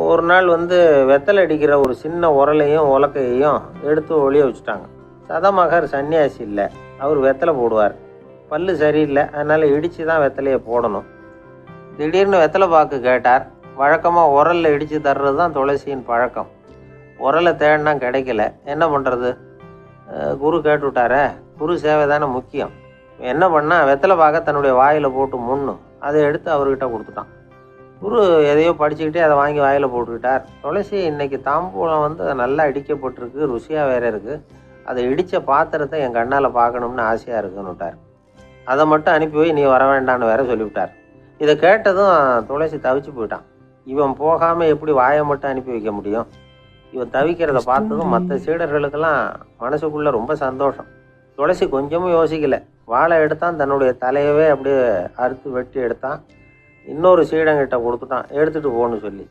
ஒரு நாள் வெத்தலை அடிக்கிற ஒரு சின்ன உரலையும் உலக்கையையும் எடுத்து ஒளிய வச்சுட்டாங்க. சதமகர் சன்னியாசி இல்லை, அவர் வெத்தலை போடுவார். பல்லு சரியில்லை, அதனால் இடித்து தான் வெத்தலையை போடணும். திடீர்னு வெத்தலை பாக்கு கேட்டார். வழக்கமாக உரலில் இடித்து தர்றது தான் துளசியின் பழக்கம். உரலை தேடினா கிடைக்கல, என்ன பண்ணுறது? குரு கேட்டுவிட்டாரே, குரு சேவை தானே முக்கியம். என்ன பண்ணால் வெத்தலை பாக்க தன்னுடைய வாயில் போட்டு முன்னும் அதை எடுத்து அவர்கிட்ட கொடுத்துட்டான். குரு எதையோ படிச்சுக்கிட்டே அதை வாங்கி வாயில் போட்டுக்கிட்டார். துளசி இன்னைக்கு தாம்பூலம் நல்லா இடிக்கப்பட்டிருக்கு, ருசியாக வேற இருக்குது, அதை இடித்த பாத்திரத்தை என் கண்ணால் பார்க்கணும்னு ஆசையாக இருக்குன்னு விட்டார். அதை மட்டும் அனுப்பி போய் நீ வர வேண்டான்னு வேற சொல்லிவிட்டார். இதை கேட்டதும் துளசி தவிச்சு போயிட்டான். இவன் போகாமல் எப்படி வாயை மட்டும் அனுப்பி வைக்க முடியும்? இவன் தவிக்கிறத பார்த்ததும் மற்ற சீடர்களுக்கெல்லாம் மனசுக்குள்ளே ரொம்ப சந்தோஷம். துளசி கொஞ்சமும் யோசிக்கலை, வாழை எடுத்தான், தன்னுடைய தலையவே அப்படியே அறுத்து வெட்டி எடுத்தான். இன்னொரு சீடங்கிட்ட கொடுத்துட்டான், எடுத்துகிட்டு போன்னு சொல்லி.